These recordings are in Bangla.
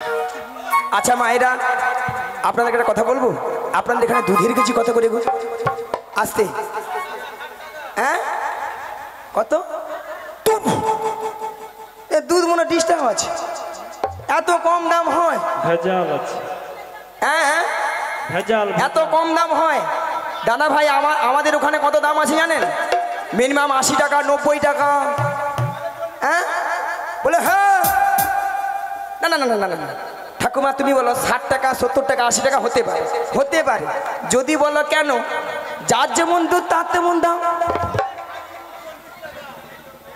আচ্ছা মায়েরা, আপনাদেরকে একটা কথা বলবো। আপনাদের এখানে দুধের কেজি কত করে গো? আসতে হ্যাঁ কত? দুধ মনে ডিস্টার্ব আছে, এত কম দাম হয়? ভেজাল আছে। হ্যাঁ ভেজাল, এত কম দাম হয়? দাদা ভাই আমাদের ওখানে কত দাম আছে জানেন? মিনিমাম 80 টাকা 90 টাকা। হ্যাঁ বলে হ্যাঁ, না না না না না না ঠাকুমা তুমি বলো 60 টাকা 70 টাকা 80 টাকা হতে পারে, হতে পারে। যদি বলো কেন, যার যেমন দুধ তার তেমন দাম।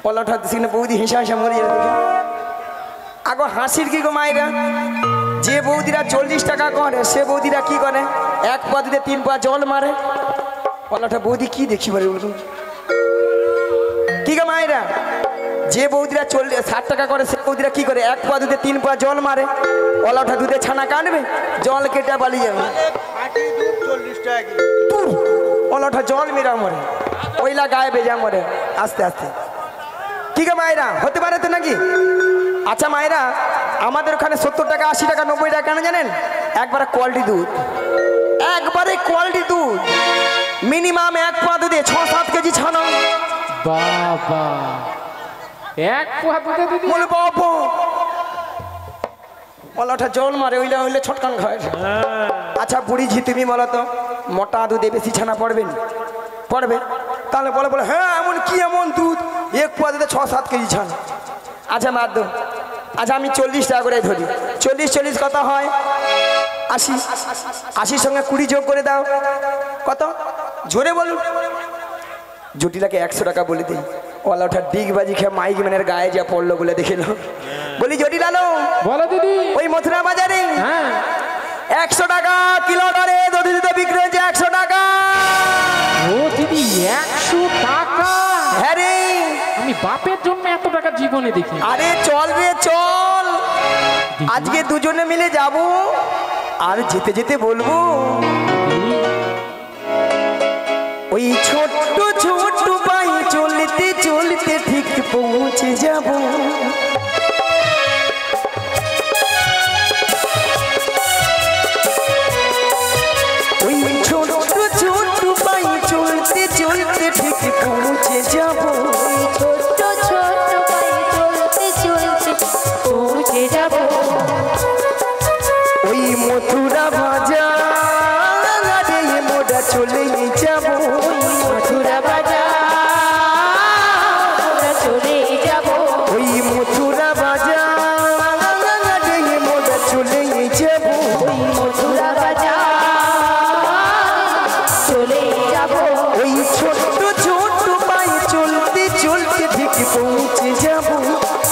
পলাটা দিচ্ছি বৌদি হেসা হেসা মরে যাবে। আগো হাসির কি গো মায়েরা? যে বৌদিরা 40 টাকা করে সে বৌদিরা কি করে? 1 পা দিতে 3 পা জল মারে। পলাটা বৌদি কি দেখি বলে বলুন কি গো মায়েরা? যে বৌদিরা 60 টাকা করে সে বৌদিরা কি করে? 1 পা দুধে 3 পা জল মারে। পলাটা দুধে ছানা কাটবে, জল কেটে পালিয়ে যাবে। পলাটা জল মেরা মরে, ওইলা গায়ে বেজা মরে আস্তে আস্তে। কি গো মায়েরা, হতে পারে তো নাকি? আচ্ছা মায়েরা, আমাদের ওখানে 70 টাকা 80 টাকা 90 টাকা কেন জানেন? একবারে কোয়ালিটি দুধ, একবারে কোয়ালিটি দুধ। মিনিমাম 1 পা দুধে 6-7 কেজি ছানা। বাবা, 1 পা দুধে দিদি বলে বাবা, পলাটা জল মারে, ওইলা হইলে ছটকান খায়। আচ্ছা বুড়ি ঝি তুমি বলো তো, মোটা দুধে বেশি ছানা পড়বে না? পড়বে। তাহলে বলে বলে হ্যাঁ এমন কি এমন দুধ 1 পা দুধে 6-7 কেজি ছানা। আচ্ছা মাদ্য, আচ্ছা আমি 40 টাকা করে ধরি। 40 কত হয়? 80। 80 সঙ্গে 20 যোগ করে দাও, কত? জোরে বলুন। জটিলাকে 100 টাকা বলে দিই। ওলা ওঠা ডিগবাজি খেয়ে মাইক ম্যানের গায়ে যা পড়লো বলে দেখে নাও। বলি জটিলালো বলো দিদি। ওই মথুরা বাজারে হ্যাঁ 100 টাকা কিলো দরে দধি দিতে বিক্রি হয়েছে। 100 টাকা। ও দিদি 100 টাকা? হ্যাঁ রে, আমি বাপের জন্য এত টাকা জীবনে দেখি। আরে চল রে চল, আজকে দুজনে মিলে যাব, আর যেতে যেতে বলবো ওই ছোট্ট ছোট্ট পাই চলতে চলতে ঠিক পৌঁছে যাব। ওই ছোট্ট ছোট্ট পাই চলতে চলতে ঠিক পৌঁছে যাব। ছোট্ট ছোট্ট পায়ে চলতে চলতে পৌঁছে যাব। ওই মথুরা বাজারে মোরা চলে যাব। মথুরা বাজার চলে যাব। ওই মথুরা বাজারে মোরা চলে যাব। মথুরা বাজার চলে যাব। ওই ছোট্ট ছোট্ট পায়ে চলতে চলতে ঠিক পৌঁছে যাব।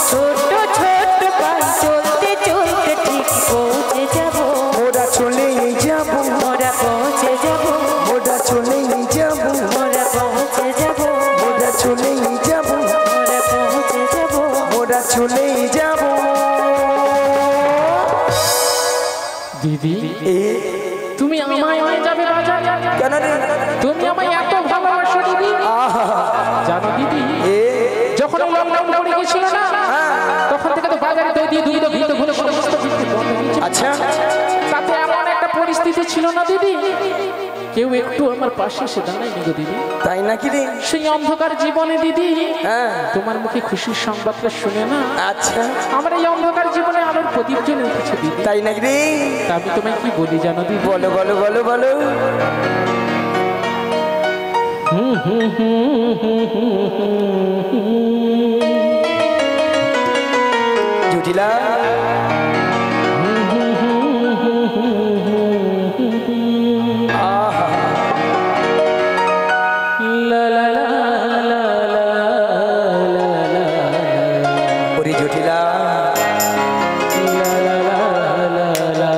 ছোট্ট ছোট্ট পায়ে চলতে চলতে ঠিক পৌঁছে যাব। মোরা চলে যাব, মোরা পৌঁছে যাব। মোরা চলে যাব, মোরা পৌঁছে যাব। মোরা চলে যাব, মোরা পৌঁছে যাব। মোরা চলে যাব। দিদি এ তুমি আমায় নিয়ে যাবে বাজার? কেন রে? তুমি আমায় এত ভালোবাসো দিদি। আহা, জানো দিদি, এ যখন লকডাউন পড়ে গেছিল না, তখন থেকে তো বাজারে দই দিয়ে দুধ ঘি ঘুরে সমস্ত বিক্রি বন্ধ হয়ে গেছে। আচ্ছা তাতে এমন একটা পরিস্থিতি ছিল না দিদি, কেউ একটু আমার পাশে এসে দাঁড়ায়নি গো দিদি। তাই নাকি রে? সেই অন্ধকার জীবনে দিদি হ্যাঁ তোমার মুখে খুশির সংবাদটা শুনে না আচ্ছা আমার এই অন্ধকার জীবনে আলোর প্রদীপ জ্বলে উঠেছে দিদি। তাই নাকি রে? তা আমি তোমায় কি বলি জানো দিদি? বলো বলো বলো বলো। জটিলা আহা, লা লা লা লা লা লা লা ওরে জটিলা লা লা লা লা লা লা।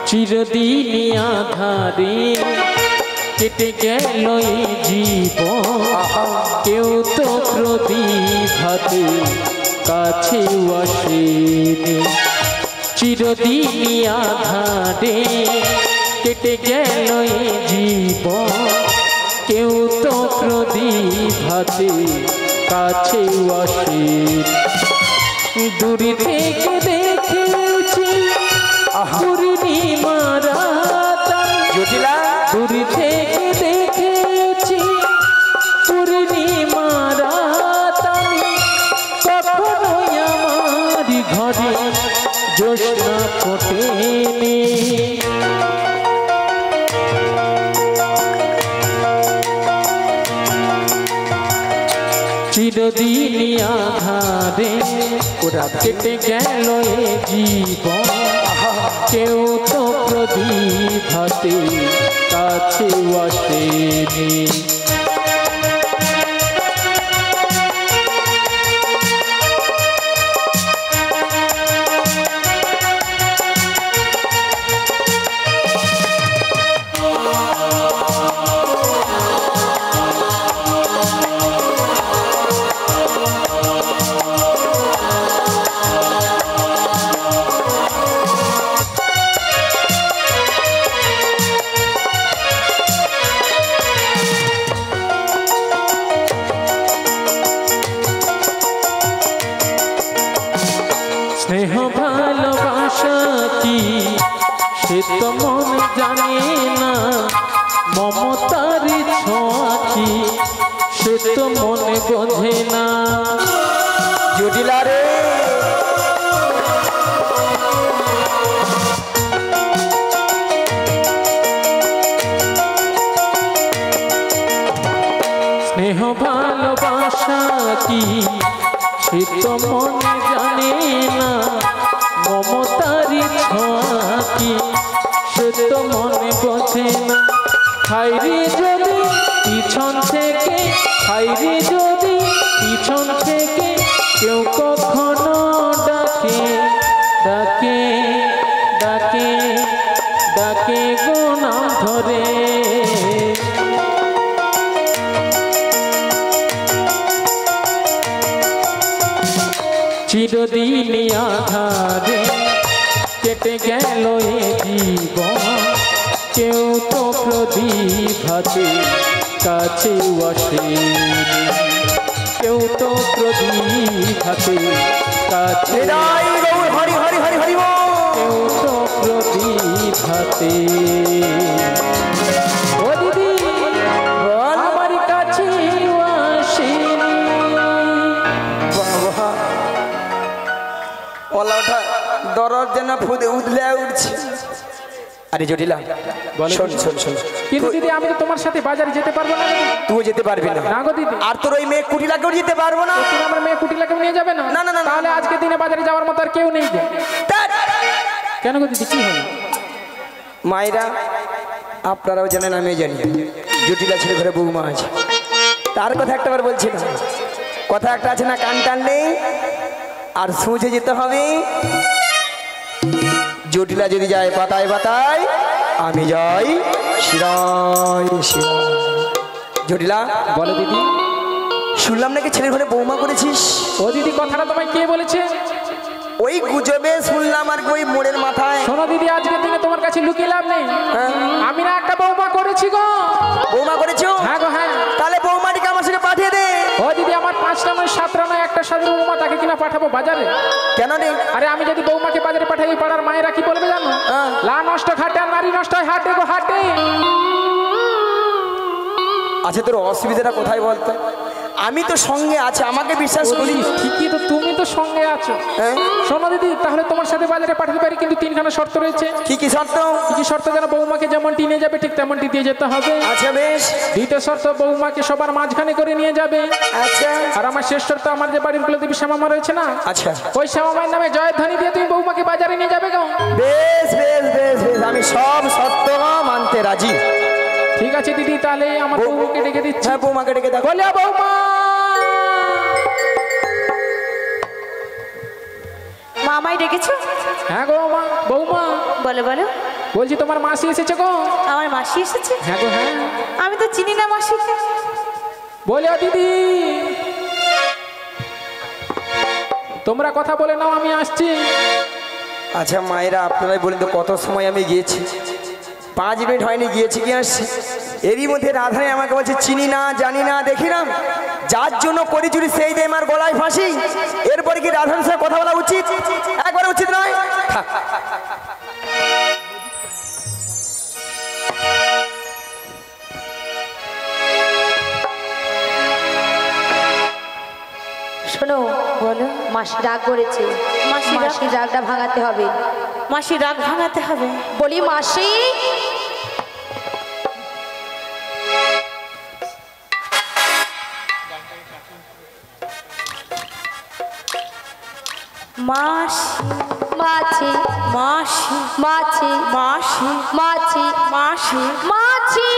চিরদিন আধারে কেটে গেল এই জীবন কেউ তো প্রদীপ হাতে কাছে আসেনি চিরদিনই আধারে কেটে গেল এই জীবন কেউ তো প্রদীপ হাতে কাছে আসেনি দূরে থেকে দেখেছি পূর্ণিমা রাত জটিলা দূরে থেকে দেখেছি পূর্ণিমা রাত আমি কখনোই আমার ঘরে জ্যোৎস্না ফোটেনি চিরদিনই আধারে কেটে গেল এ জীবন কেউ তো প্রদীপ হাতে কাছে আসেনি স্নেহ ভালোবাসা কি সে তো মন জানে না মমতার ছোঁয়া কি সে তো মনে বোঝে না জটিলা রে স্নেহ ভালোবাসা কি সে তো মনে জানে না মমতারি ছোঁয়া কি সে তো মনে বোঝে না হাইরে যদি পিছন থেকে হাইরে যদি পিছন থেকে কেউ কখনো ডাকে ডাকে ডাকে ডাকে গো নাম ধরে চিরদিনই আধারে কেটে গেল এ জীবন কেউ তো প্রদীপ হাতে কাছে আসেনি কেউ তো প্রদীপ হাতে কাছে হরি হরি হরি হরি কেউ তো প্রদীপ হাতে ও দিদি আমার কাছে আসেনি ওলা ওঠা দরদ যেন ফুদে উদলে উঠছে আরে জটিলা শোন শোন শোন কিন্তু দিদি আমি তো তোমার সাথে বাজারে যেতে পারবো না তুই যেতে পারবি না না গো দিদি আর তোর ওই মেয়ে কুটিলাকেও যেতে পারবো না তুমি আমার মেয়ে কুটিলাকে নিয়ে যাবে না না, না, না, না। তাহলে আজকে দিনে বাজারে যাওয়ার মতো আর কেউ নেই গো। কেন গো দিদি কি হলো মায়েরা আপনারাও জানেন আমিও জানি জটিলা ছেলে ঘরে বৌমা আছে তার কথা একটাবার বলছি না কথা একটা আছে না কান টান নেই আর সুঝে যেতে হবে জটিলা যদি যায় পাতায় পাতায় আমি যাই শিরায় শিরায় জটিলা বলো দিদি শুনলাম নাকি ছেলের ঘরে বৌমা করেছিস ও দিদি কথাটা তোমায় কে বলেছে ওই গুজবে শুনলাম আর কি ওই মোড়ের মাথায় শোনো দিদি আজকের দিনে তোমার কাছে লুকিয়ে লাভ নেই হ্যাঁ। আমি না একটা বৌমা করেছি গো বৌমা করেছো হ্যাঁ গো হ্যাঁ তাহলে বৌমাটিকে আমার সঙ্গে পাঠিয়ে দে ও দিদি আমার 5টা নয় 7টা নয় একটা সাথে বৌমা তাকে কিনা পাঠাবো বাজারে কেন রে আরে আমি যদি বৌমাকে বাজারে পাঠাই ওই পাড়ার মায়েরা কি বলবে জানো হ্যাঁ। লা নষ্ট খাটে আর নারী নষ্ট হয় হাটে গো হাটে আচ্ছা তোর অসুবিধাটা কোথায় বলতো আমি তো সঙ্গে আছে আমাকে বিশ্বাস করি ঠিকই তো তুমি তো সঙ্গে আছো হ্যাঁ শোনো দিদি তাহলে তোমার সাথে বাজারে পাঠাতে পারি কিন্তু 3খানা শর্ত রয়েছে কি কি শর্ত কি কি শর্ত যেন বৌমাকে যেমনটি নিয়ে যাবে ঠিক তেমনটি দিয়ে যেতে হবে আচ্ছা বেশ দ্বিতীয় শর্ত বৌমাকে সবার মাঝখানে করে নিয়ে যাবে আচ্ছা আর আমার শেষ শর্ত আমার যে বাড়ির কুলদেবী শ্যামামা রয়েছে না আচ্ছা ওই শ্যামামার নামে জয়ধ্বনি দিয়ে তুমি বৌমাকে বাজারে নিয়ে যাবে গো বেশ বেশ বেশ বেশ আমি সব সত্য মানতে রাজি ঠিক আছে দিদি তাহলে আমার বৌমাকে ডেকে দিচ্ছি হ্যাঁ বৌমাকে ডেকে দেখো বলে বৌমা মামাই ডেকেছো? হ্যাঁ গো মা বৌমা বলো বলো। বলছি তোমার মাসি এসেছে গো। আমার মাসি এসেছে? হ্যাঁ গো হ্যাঁ। আমি তো চিনি না মাসিকে। বলে ও দিদি তোমরা কথা বলে নাও, আমি আসছি। আচ্ছা মায়েরা আপনারাই বলেন তো কত সময় আমি গিয়েছি? 5 মিনিট হয়নি, গিয়েছি কি আসছি। এরই মধ্যে রাধারানী আমাকে বলছে চিনি না, জানি না, দেখি না, যার জন্য করি চুরি সেই দেয় আমার গলায় ফাঁসি। এরপরে কি রাধারানীর সাথে কথা বলা উচিত? একবারে উচিত নয়। থাক। শোনো, বলো। মাসি রাগ করেছে, মাসির রাগ? মাসির রাগটা ভাঙাতে হবে। মাসির রাগ ভাঙাতে হবে? বলি মাসি, মাসি মাছি মাসি মাছি মাসি মাছি মাসি মাছি।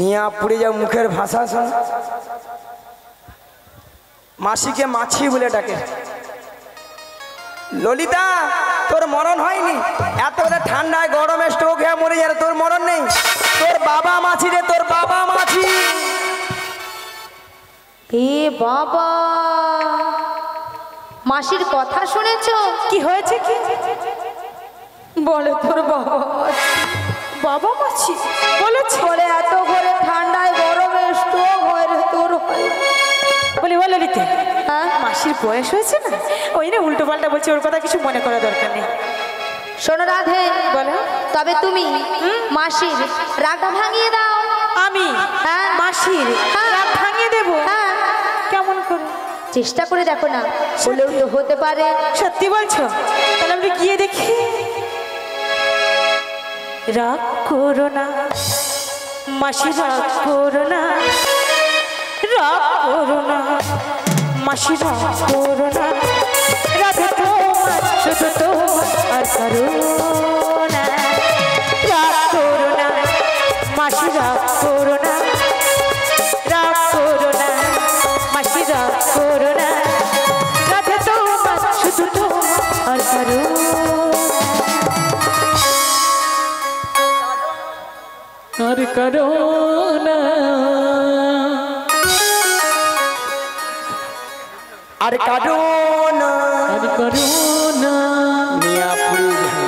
নিয়া পুড়ে যাও মুখের ভাষা শোন। মাসিকে মাছি বলে ডাকে। ললিতা তোর মরণ হয়নি? এত ঠান্ডায় গরমে স্ট্রোক হয়ে মরে যাবে, তোর মরণ নেই? তোর বাবা মাছি রে, তোর বাবা মাছি। এ বাবা, মাসির কথা শুনেছো? কি হয়েছে কি? বলে তোর বাবা বাবা মাছি বলেছে? বলে এত করে ঠান্ডায় গরমে স্ট্রোক হয় রে তোর হয়। বলি বলো লিতে, হ্যাঁ? মাসির বয়স হয়েছে না, ওই না উল্টো পাল্টা বলছে, ওর কথা কিছু মনে করা দরকার নেই। শোনো রাধে, বলো। তবে তুমি মাসির রাগটা ভাঙিয়ে দাও। আমি হ্যাঁ। মাসির হ্যাঁ। রাগ ভাঙিয়ে দেবো? হ্যাঁ, কেমন করে? চেষ্টা করে দেখো না, হলেও তো হতে পারে। সত্যি বলছো? তাহলে আমরা গিয়ে দেখি। রাগ করো না মাসি, রাগ করো না, রাগ করো না মাসি, রাগ করো না, রাধে তোমার শুধু তোমার আর করো না। রাগ করো না মাসি, রাগ করো না, রাগ করো না মাসি, রাগ করো না, রাধে তোমার শুধু তোমার আর করো না। আর করো না, আর কাঁদো না, আর করো না। নিয়া পুড়ে যাও।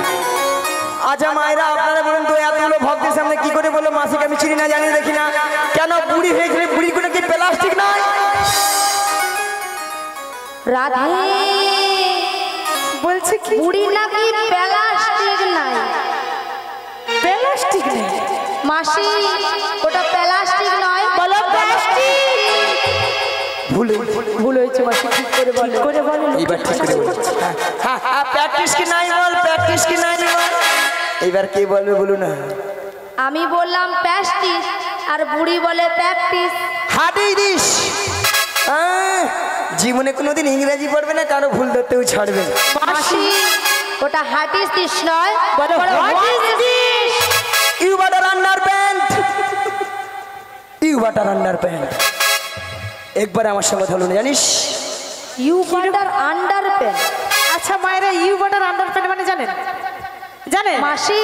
আচ্ছা মায়েরা আপনারা বলুন তো, এতগুলো ভক্তের সামনে কি করে বললো মাসিকে আমি চিনি না, জানি না, দেখি না? কেন বুড়ি হয়ে গেলে বুড়ি করে কি প্লাস্টিক নয়? রাধে বলছে কি? বুড়ি নাকি প্লাস্টিক নাই? প্লাস্টিক নেই? মাসি ওটা প্লাস্টিক নয়, বলো প্লাস্টিক। ভুল হয়েছে মাসি, ঠিক করে বলো। করে বলো। এইবার ঠিক করে বলো। হ্যাঁ, প্র্যাকটিস কি নাই বল, প্র্যাকটিস কি নাই বল। এইবার কে বলবে বলুন না। আমি বললাম প্যাস্টিস আর বুড়ি বলে প্র্যাকটিস। হাতেই দিস। জীবনে কোনোদিন ইংরেজি পড়বে না, কারো ভুল ধরতেও ছাড়বে না। মাসি ওটা হাটিস দিস নয়, বলো what is this? You butter under pant, you butter under pant. একবার আমার সঙ্গে কথা বলুন, জানিস? You butter under pant. আচ্ছা মায়েরা, ইউ বাটার আন্ডার প্যান্ট মানে জানেন? জানেন? মাসি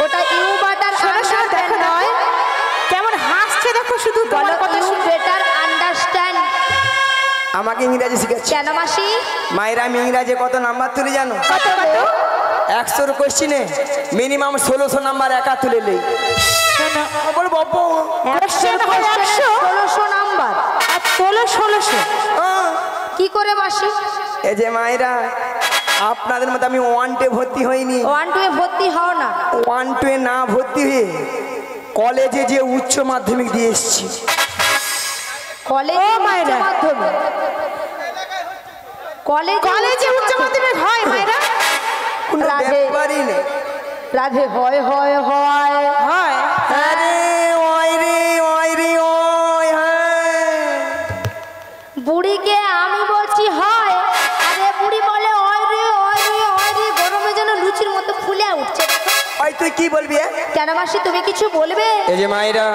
ওটা ইউ বাটার শোনো, শোনো, আন্ডার প্যান্ট দেখো, নয়। কেমন হাসছে দেখো, শুধু বলো তোমার কথা ইউ শুনে। Better understand. আমাকে ইংরাজি শিখাচ্ছে। কেন মাসি? মায়েরা আমি ইংরাজি কত নাম্বার তুলি জানো? কত কত? 100 কোশ্চিনে মিনিমাম 1600 নাম্বার একা তুলে নেই। বল বাবু, 1600 নাম্বার আর তোলো 1600। কি করে মাসি? এই যে মায়েরা, আপনাদের মতো আমি 1-2 ভর্তি হইনি। 1-2 এ ভর্তি হও না। 1-2 না ভর্তি হয়ে কলেজে যে উচ্চ মাধ্যমিক দিয়ে এসেছি। কলেজে ও মায়েরা। উচ্চ মাধ্যমিক কলেজে উচ্চ মাধ্যমিক হয় মায়েরা? কোনো রাধে। ব্যাপারই নেই। রাধে হয় হয় হয় হয়। আরে ওই রে ওই রে ওই হ্যাঁ। বুড়িকে আমি বলছি হয়, আরে বুড়ি বলে ওই রে ওই রে ওই রে, গরমে যেন লুচির মতো ফুলে উঠছে। ওই তুই কি বলবি এ? কেন মাসি তুমি কিছু বলবে? এই যে মায়েরা,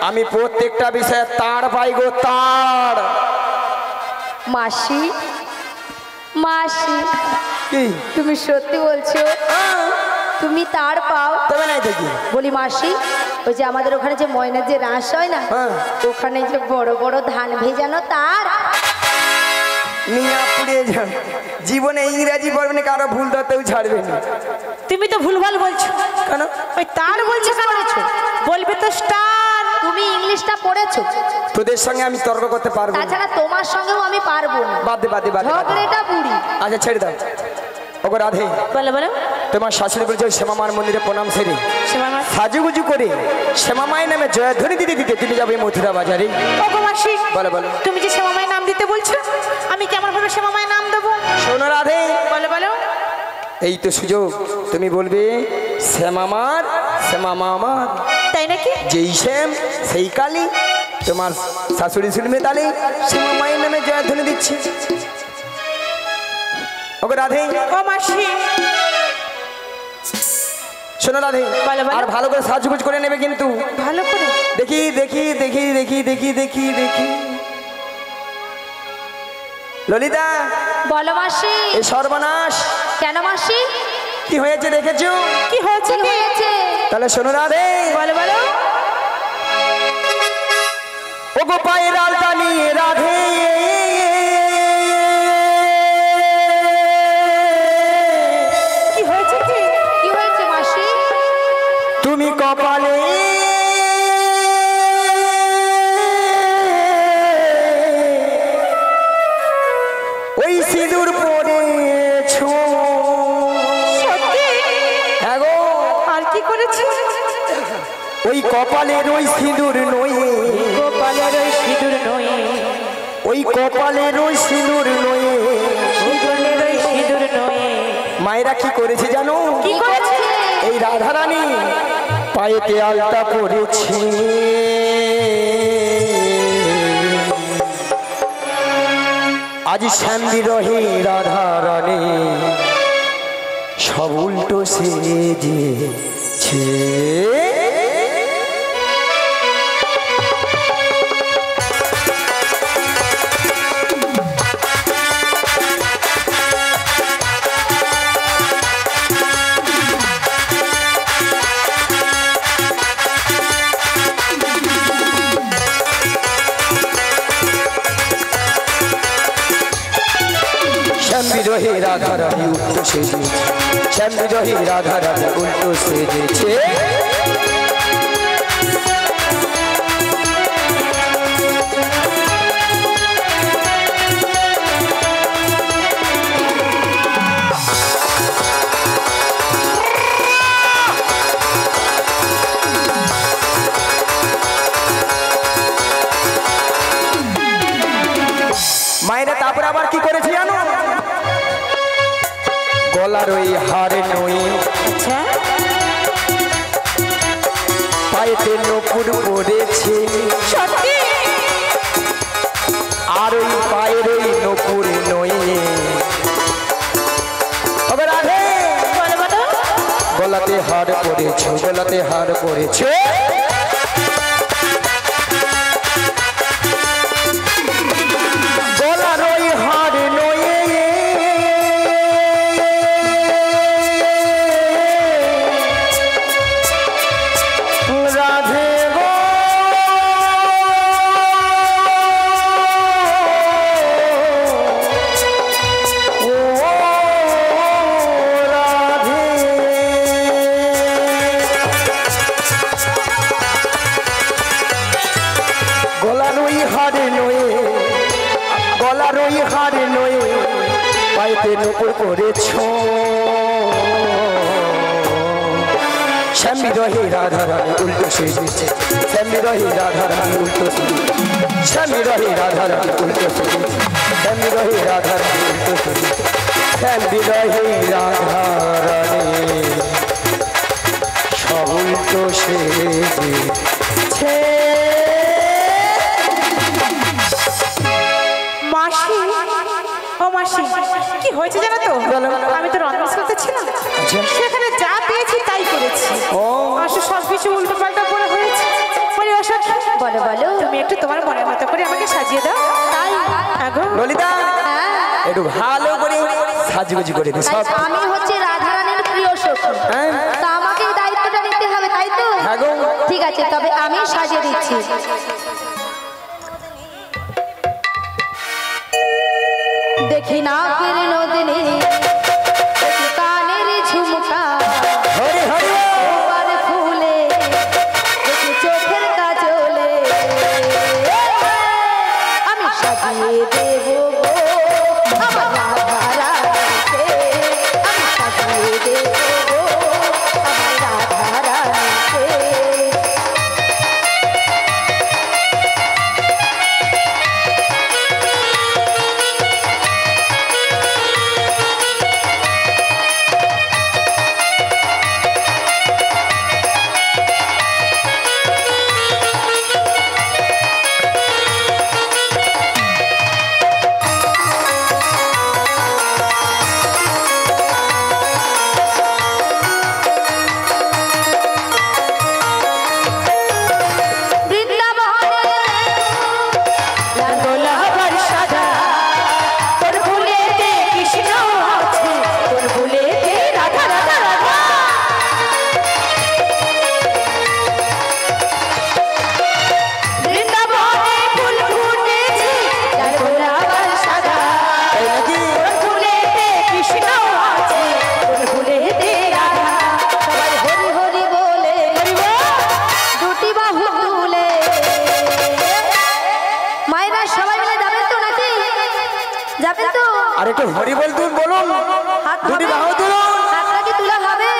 আমি প্রত্যেকটা বিষয়ে তাড় পাই গো, তাড়। মাসি মাসি কি তুমি সত্যি বলছো? তুমি তার পাও? তবে নাই দেখি। বলি মাসি, ওই যে আমাদের ওখানে যে ময়নার যে রাস হয় না, হ্যাঁ। ওখানে যে বড় বড় ধান ভেজানো তার। মিয়া পুড়িয়ে যান, জীবনে ইংরেজি পড়বে না, কারো ভুল ধরতেও ছাড়বে না। তুমি তো ভুলভাল বলছো। কেন? ওই তার বলছো কেন? বলবে তো স্টার। তুমি ইংলিশটা পড়েছো? তোদের সঙ্গে আমি তর্ক করতে পারবো না। তাছাড়া তোমার সঙ্গেও আমি পারবো না। বাদ দে বাদ দে বাদ দে, বাদ দে। ঝগড়েটা বুড়ি। আচ্ছা ছেড়ে দাও। ওগো রাধে, বলো বলো। তোমার শাশুড়ি বলছে ওই শ্যামামার মন্দিরে প্রণাম সেরে শ্যামা মা। সাজুগুজু করে শ্যামামায়ের নামে জয়ধ্বনি দিতে দিতে তুমি যাবে মথুরা বাজারে। ওগো মাসি, বলো বলো। তুমি যে শ্যামা মায়ের নাম দিতে বলছো, আমি কেমন ভাবে শ্যামা মায়ের নাম দেবো? শোনো রাধে, বলো বলো। এই তো সুযোগ। তুমি বলবে শ্যামামার শ্যামামা আমার, তাই নাকি? যেই শ্যাম সেই কালী। তোমার শাশুড়ি শুনবে তাহলে শ্যামামায়ের নামে জয়ধ্বনি দিচ্ছি। ওগো রাধে, ও মাসি, শোনো রাধে, বলো, বলো। আর ভালো করে সাজগুজ করে নেবে কিন্তু। ভালো করে। দেখি দেখি দেখি দেখি দেখি দেখি দেখি ললিতা, বলো মাসি। এই সর্বনাশ কেন মাসি? কি হয়েছে দেখেছো? কি হয়েছে? কি হয়েছে? তাহলে শোনো রাধে, বলো বলো। ও গো পায়ের আলতা নিয়ে রাধে, কি হয়েছে কি? কি হয়েছে মাসি? তুমি কপালে ওই সিঁদুর পড়েছো। সত্যি? হ্যাঁ গো, আর কি করেছে? ওই কপালের ওই সিঁদুর নয়ে, গোপালের ওই সিঁদুর নয়, ওই কপালের ওই সিঁদুর নয়ে। গোপালের ওই সিঁদুর নয়। মায়েরা কি করেছে জানো? কি করেছে? এই রাধারানী পায়েতে আলতা পরেছে, আজ শ্যামলি রহে রাধারানী সব উল্টো সেজেছে। শ্যামলি রহে রাধারানী উল্টো সেজেছে, শ্যামলি রহে রাধারানী উল্টো সেজেছে। মায়েরা তারপরে আবার কি করেছে জানো? গলার ওই হারে নই, আচ্ছা, পায়েতে নপুর পড়েছে, সত্যি? আর ওই পায়ের ওই নপুর নয়ে। তবে রাধে, বলো বলো। গলাতে হার পড়েছে, গলাতে হার পড়েছে, গলার ওই হার নয়ে। রাধে গো, ও রাধে, গলার ওই হারে নয়ে, গলার ওই হারে নয়ে, পাইতে নপুর করেছ, শ্যামী রহে রাধা রানী উল্টো সেজেছে শ্যামী রহে রাধা রানী উল্টো সেজেছে শ্যামী রহে রাধা রানী উল্টো সেজেছে শ্যামী রহে রাধা রানী উল্টো সেজেছে শ্যামী রহে রাধা রানী সব উল্টো সেজেছে। মাসি ও মাসি কি হয়েছে জানো তো আমি তো রন্ধন করতেছিলাম সেখানে যা পেয়েছি তাই করেছি আসলে সব কিছু উল্টো পাল্টা করে হয়েছে বলে অশোক বলো বলো তুমি একটু তোমার মনের মতো করে আমাকে সাজিয়ে দাও তাই আগো ললিতা একটু ভালো করে সাজগুজি করে দিস তাই আমি হচ্ছে রাধারানীর প্রিয় সখী তা আমাকে এই দায়িত্বটা নিতে হবে তাই তো হ্যাঁ গো। ঠিক আছে তবে আমি সাজিয়ে দিচ্ছি দেখি না ফির নদিনী দেখি কানের ঝুমকা হরি হরি আর ফুলে দেখি চোখের কাজলে আমি সাজিয়ে দেব গো আমার রাধারানীকে আমি সাজিয়ে দেব গো আমার রাধারানীকে আর একটু হরি বল তুই বলুন দুটি বাহু তুলুন হাতটা কি তোলা হবে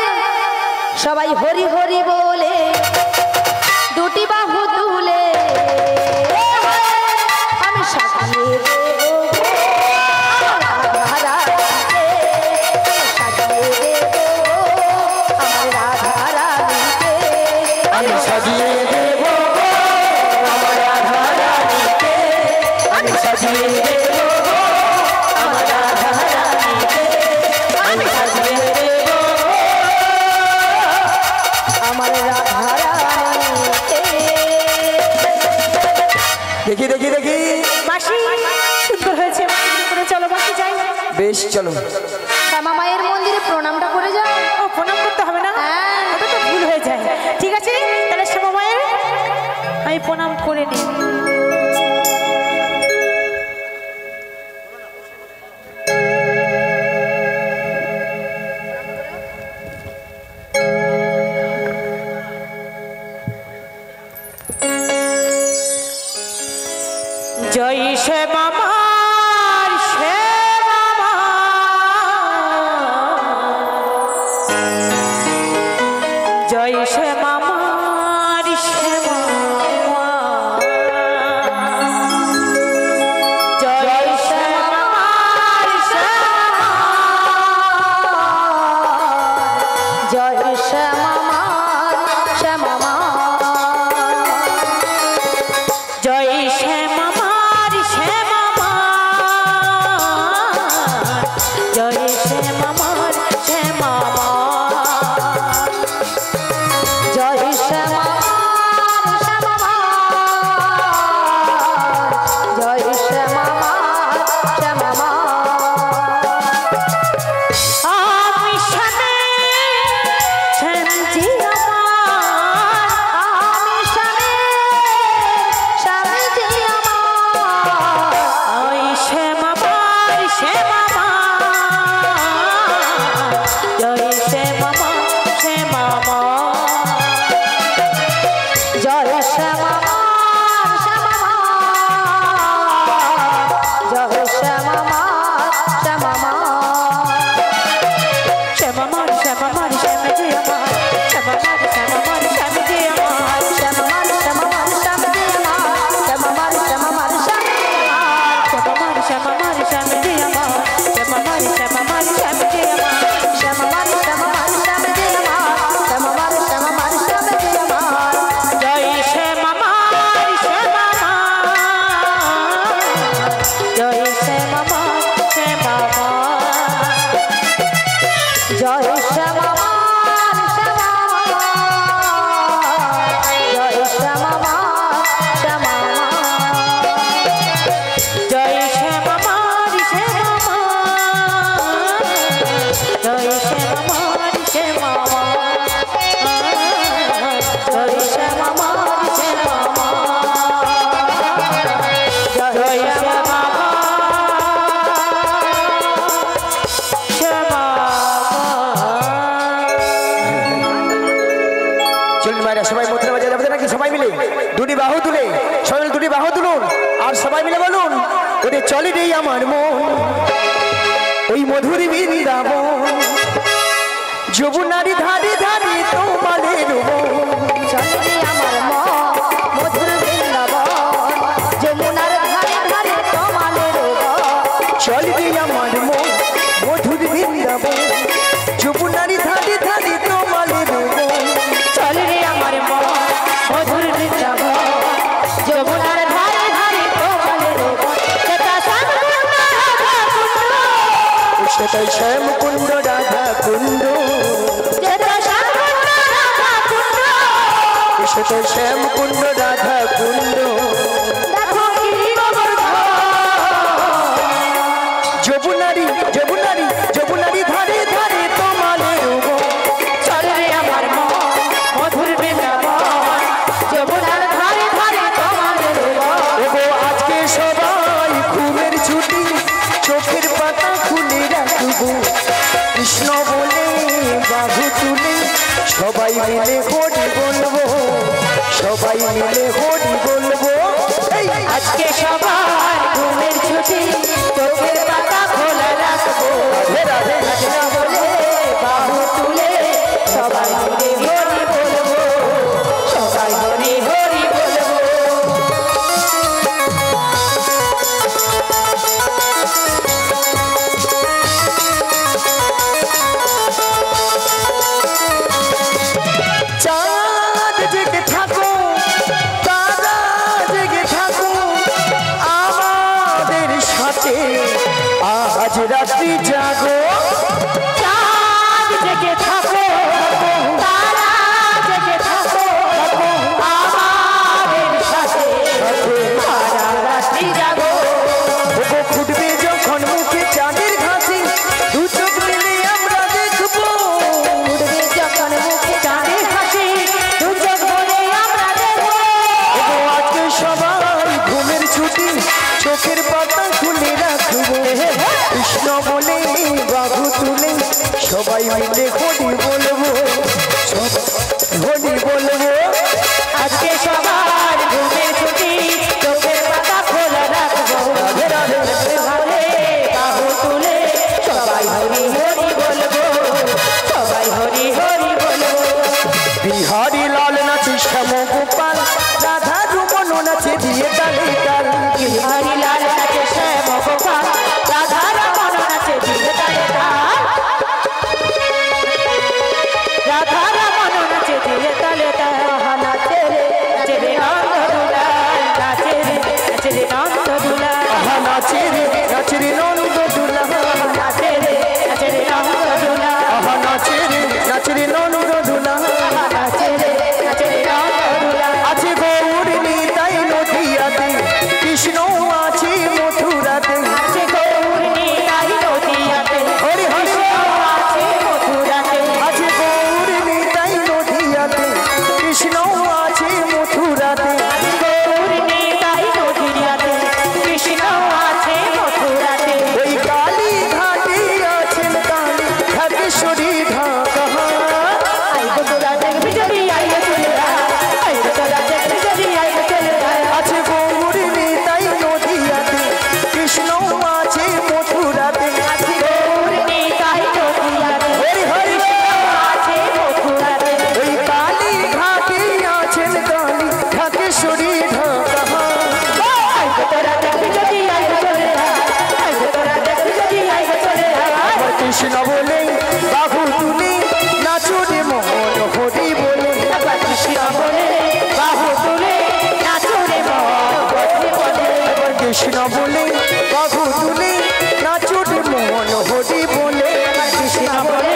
সবাই হরি হরি বলে দুটি বাহু তুলে আমি সাজিয়ে দেব আমার রাধারানীকে আমি সাজিয়ে দেব আমার রাধারানীকে আমি সাজিয়ে দেব আমার রাধারানীকে আমি সাজিয়ে দেব আমার রাধারানীকে দেখি দেখি দেখি মাসি সুন্দর হয়েছে করে চলো মাসি যাই বেশ চলো শ্যামা মায়ের মন্দিরে প্রণামটা করে যাও ও প্রণাম করতে হবে না হ্যাঁ। ওটা তো ভুল হয়ে যায় ঠিক আছে তাহলে শ্যামা মায়ের আমি প্রণাম করে নিই জয় শ্যামা মার শ্যামা মা জয় শ্যামা মার শ্যামা মা জয় শ্যামা মার শ্যামা জয় শ্যামা মার শ্যামা মা জয় শ্যামা মার শ্যামা মা জয় শ্যামা মার শ্যামা মা জয় শ্যামা মার শ্যামা মা জয় শ্যামা মার শ্যামা মা আমি শ্যামে শ্যাম জয় শ্যামা মার শ্যামা জয় শ্যামা মার শ্যামা জয় শ্যামা মার শ্যামা জয় শ্যামা মার শ্যামা জয় শ্যামা মার শ্যামা জয় শ্যামা চলুন মায়েরা সবাই মন্ত্র বাজায় যাবে নাকি সবাই মিলে দুটি বাহু তুলে সবাই দুটি বাহু তুলুন আর সবাই মিলে বলুন ওরে চলে রে আমার মন ওই মধুর বৃন্দাবন যমুনারি ধারে ধারে তোমাদের চলে আমার মন মধুর বৃন্দাবন যমুনার ধারে ধারে তোমাদের চলে রে আমার মন মধুর বৃন্দাবন যমুনারি ধারে ধারে তোমাদের চল রে আমার মন মধুর বৃন্দাবন যমুনার ধারে ধারে তোমাদের সেটাই শ্যাম কুণ্ড রাধা কুণ্ড সেটাই শ্যাম কুণ্ড রাধা কুণ্ড যমুনারি যমুনারি যমুনারি ধারে ধারে তোমাদের চল রে আমার মন মধুর বৃন্দাবন যমুনার ধারে ধারে তোমাদের ওগো আজকে সবাই ঘুমের ছুটি চোখের পাতা খুলে রাখবো কৃষ্ণ বলে বাহু তুলে সবাই মিলে হরি বলবো সবাই মিলে হরি বলবো এই আজকে সবার ঘুমের ছুটি চোখের পাতা খোলা রাখবো রাধে রাধে কৃষ্ণ বলে বাহু তুলে সবাই হরি হরি বলবো সবাই হরি হরি বলবো চাঁদ জেগে থাকো তারা জেগে থাকো আমাদের সাথে আজ রাত্রি জাগো চাঁদ জেগে থাকো তারা জেগে থাকো আমাদের সাথে সারা রাত্রি জাগো ওগো ফুটবে যখন মুখে চাঁদের ঘাসি দু চোখ মিলে আমরা দেখবো উঠবে যখন মুখে চাঁদের হাসি দু চোখ ভরে আমরা দেখবো ওগো আজকে সবাই ঘুমের ছুটি চোখের পাতা খুলে রাখবো কৃষ্ণ বলে বাহু তুলে সবাই মিলে হরি বলবো হরি বলবো আজকে সবার ঘুমের ছুটি চোখের পাতা খোলা রাখবো রাধে রাধে বলে বাহু তুলে সবাই হরি হরি বলবো সবাই হরি হরি বলবো বিহারি লাল নাচে শ্যাম গোপাল রাধা রুমন নাচে দিয়ে তালে তাল হরি লাল নাচে শ্যাম গোপাল রাধা রমন নাচে দিয়ে তালে তাল রাধা রমন নাচে দিয়ে তালে তাল নাচে রে নন্দ দুলাল নাচে রে নন্দ দুলাল আহা নাচে রে নন্দ দুলা নাচে রে নন্দ দুলাল আহা নাচে রে নন্দ দুলা নাচে রে নন্দ দুলাল আছে গৌর নিতাই নদিয়াতে কৃষ্ণ আছে মথুরাতে আছে গৌরী তাই নদিয়াতে হরি হরি আছে মথুরাতে আছে গৌর নিতাই নদিয়াতে কৃষ্ণ আছে মথুরাতে গৌরী তাই নদিয়াতে কৃষ্ণ আছে মথুরাতে ওই কালী ঘাটে আছেন কালী ঢাকেশ্বরী ঢাকা আই গো তোরা দেখবি যদি আই গো চলে আই গো তোরা দেখবি যদি আই গো চলে আছে গৌর নিতাই নদিয়াতে কৃষ্ণ আছে মথুরাতে আছে গৌরী তাই নদিয়াতে হরি হরি আছে মথুরাতে ওই কালী ঘাটে আছেন কালী ঢাকেশ্বরী ঢাকা আই গো তোরা দেখবি যদি আই গো চলে আই গো তোরা দেখবি যদি আই গো চলে আমার কৃষ্ণ বলে বাহু তুলে নাচুরে মোহন হরি বলে কৃষ্ণ বলে বাহু তুলে নাচো রে মন বলে আমার কৃষ্ণ বলে বাহু তুলে নাচুরে মোহন হরি বলে কৃষ্ণ বলে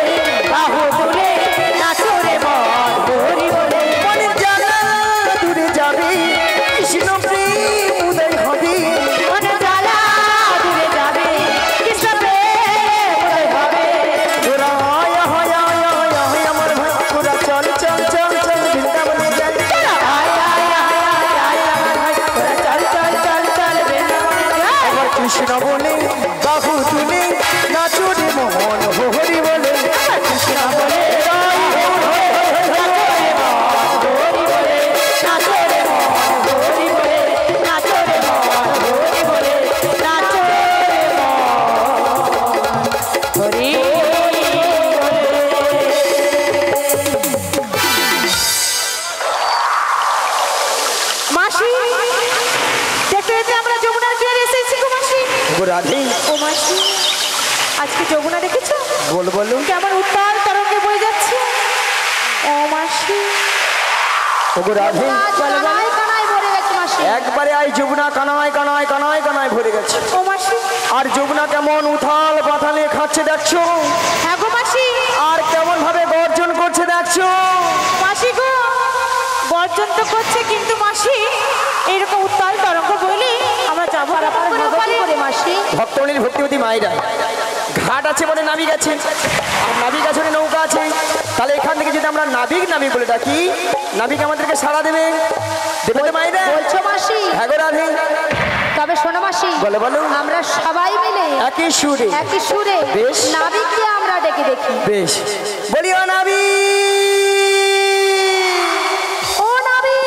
কৃষ্ণ বলে বাহু তুলে নাচুরে মোহন হরি বলে কৃষ্ণ বলে রাধে ও মাসি আজকে যমুনা দেখেছো? বলো বলো কেমন উত্তাল তরঙ্গে বয়ে যাচ্ছে। ও মাসি ওগো রাধে কানায় কানায় ভরে গেছে মাসি। একবারে আই যমুনা কানায় কানায় কানায় কানায় ভরে গেছে। ও মাসি আর যমুনা কেমন উথাল পাথালে খাচ্ছে দেখছো? হ্যাঁ গো মাসি। আর কেমন ভাবে গর্জন করছে দেখছো? মাসি গো গর্জন তো করছে, কিন্তু মাসি এইরকম উত্তাল তরঙ্গ বলে আমরা যাবো করে মাসি। ভক্তমণির ভক্তিবতী মায়েরা ঘাট আছে বলে নাবিক আছে, আর নাবিক আছে বলে নৌকা আছে। তাহলে এখান থেকে যদি আমরা নাবিক নাবিক বলে ডাকি, নাবিক আমাদেরকে সাড়া দেবে দেবে তো মায়েরা? বলছো মাসি? হ্যাঁ গো রাধে। তবে শোনো মাসি, বলো বলো। আমরা সবাই মিলে একই সুরে একই সুরে বেশ। নাবিককে আমরা ডেকে দেখি। বেশ বলিও নাবিক। ও নাবিক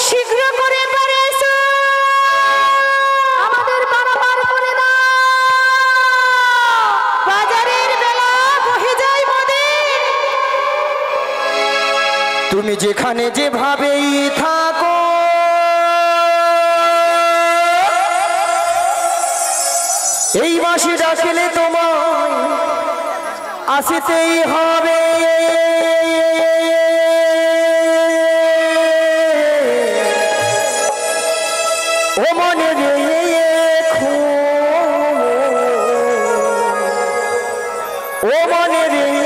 শীঘ্র করে এবারে এসো, আমাদের পারাপার করে দাও। বাজারের বেলা বহে যায় মোদের। তুমি যেখানে যেভাবেই থাকো, এই বাঁশি ডাকলে তোমায় আসিতেই হবে। ও মনে রেখো, ও মনে রেখো।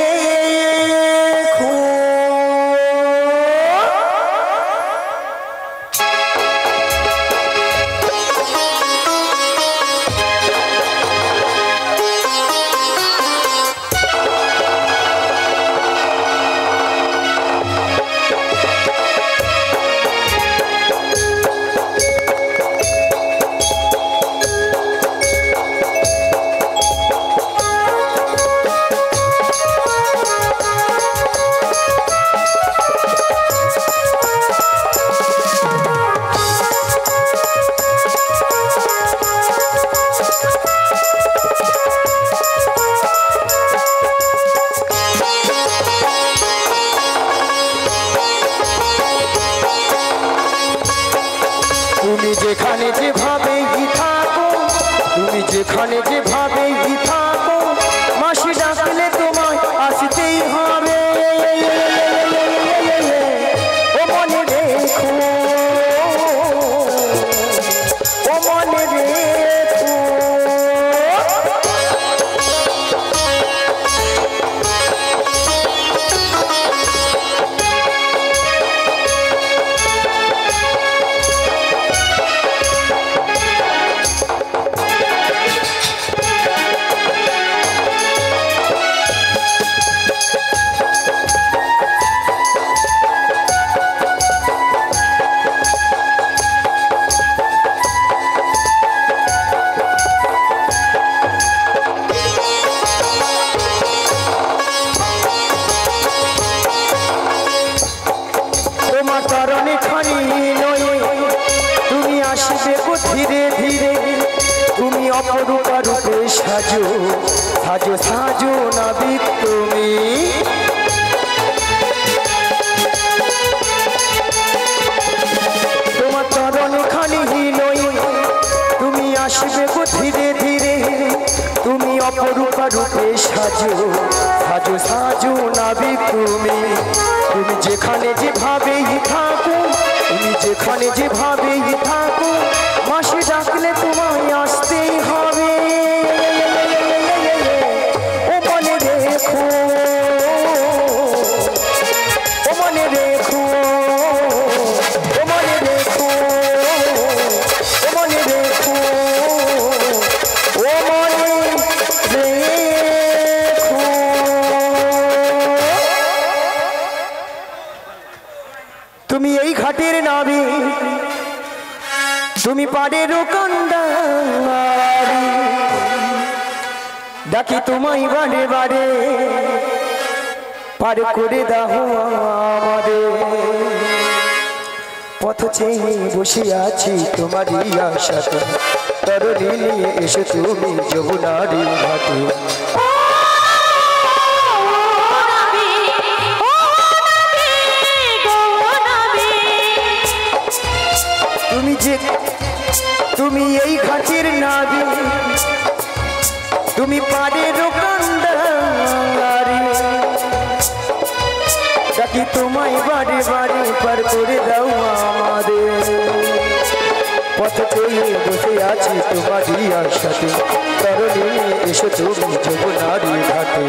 তুমি যেখানে যেভাবেই থাকো, তুমি যেখানে যেভাবেই থাকো, মাসি ডাকলে তোমায় আসতেই হবে। ও মনে রেখো, ও মনে রেখো। তোমার কারণে খানি নয়, তুমি আসবে গো ধীরে ধীরে। তুমি অপরূপা রূপে সাজো সাজো সাজো নাবিক তুমি। তোমার কারণে খানি নয়, তুমি আসবে গো ধীরে ধীরে। তুমি অপরূপা রূপে সাজো সাজো সাজো নাবিক তুমি। তুমি যেখানে যেভাবেই থাকো, তুমি যেখানে যেভাবেই থাকো, মাসি ডাকলে তোমায় আসতেই হবে। ও মনে রেখো, ও মনে রেখো, ও মনে রেখো, ও মনে রেখো, ও মনে রেখো। তুমি এই ঘাটের নাবিক, তুমি পাড়েরও কান্ডা ডাকি তোমায় বারে বারে পার করে দাও আমাদের পথ চেয়ে বসে আছি তোমারই আশাতে তরুণী নিয়ে এসে তুমি যমুনারি ঘাটে তুমি এই ঘাটের নাবি তুমি পাড়ের কান্ডারি ডাকি তোমায় বারে বারে পার করে দাও আমাদের পথ চলে বসে আছি তোমারই আশাতে তরুণী এসে তুমি যমুনারি ঘাটে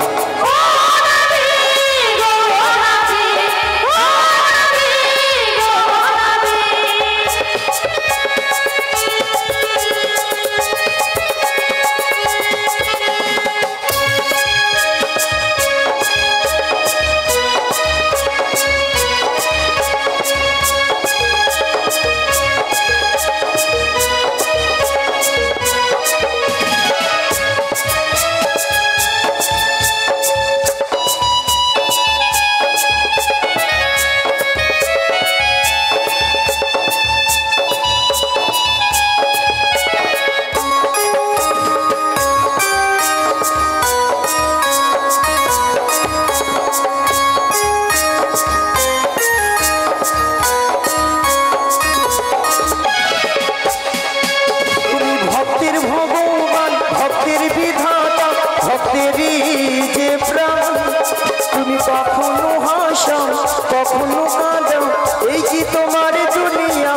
কখনো হাসাও কখনো কাঁদাও এই কি তোমার দুনিয়া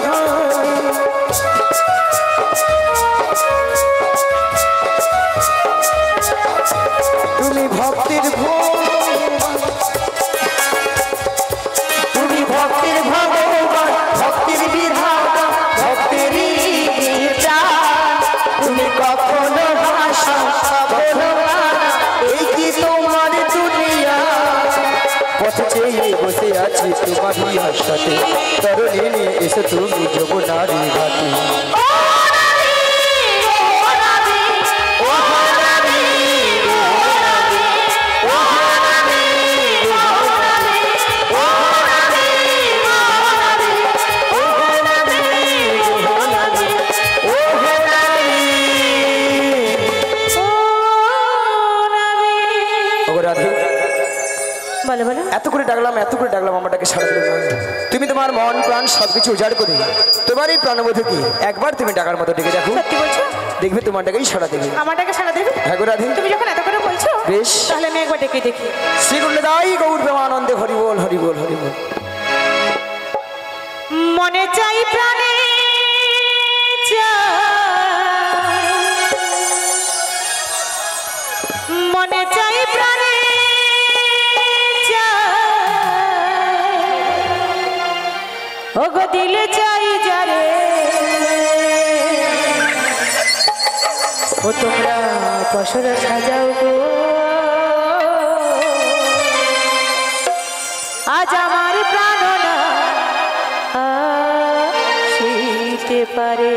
তুমি ভক্তের তুমি ভক্তের ভগবান ভক্তের বিধাতা ভক্তেরই তুমি কখনো হাসাও কখনো এই কি তোমার দুনিয়া পথ চেয়ে বসে আছি তোমারই আশাতে তরুণী নিয়ে এসে তুমি যমুনারি ঘাটে এত করে ডাকলাম আমাটাকে সারা দিলে তুমি তোমার মন প্রাণ সবকিছু উজাড় করে তোমারই প্রাণবধূকে একবার তুমি ডাকার মতো ডেকে দেখো সত্যি বলছো দেখবে তোমারটাকেই সারা দেবে আমারটাকে সারা দেবে হ্যাঁ গো রাধে তুমি যখন এত করে বলছো বেশ তাহলে আমি একবার ডেকে দেখি শ্রী গুণদাই গৌর প্রেমানন্দে হরি বল হরি বল হরি বল মনে চাই প্রাণে মনে চাই প্রাণে ওগো দিলে চাই যারে ও তোমরা পশরা সাজাও গো আজ আমার প্রাণ না আসিতে পারে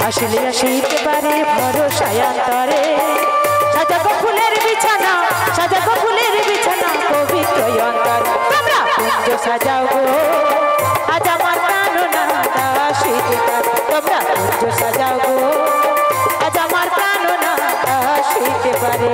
আসলে আসিতে পারে ভরসায় অন্তরে সাজাবো ফুলের বিছানা সাজাবো ফুলের বিছানা পবিত্র অন্তর তোমরা কুঞ্জ সাজাও গো আজ আমার প্রাণনা আসিতে পারে তোমরা কুঞ্জ সাজাও গো আজ আমার প্রাণনা আসিতে পারে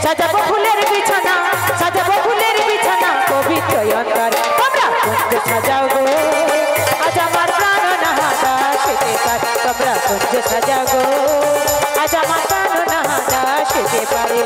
সাজাবো ফুলের বিছানা সাজাবো ফুলের বিছানা পবিত্র অন্তর তোমরা কুঞ্জ সাজাও গো আজ আমার প্রাণনা আসিতে পারে তোমরা কুঞ্জ সাজাও গো আজ আমার প্রাণনা আসিতে পারে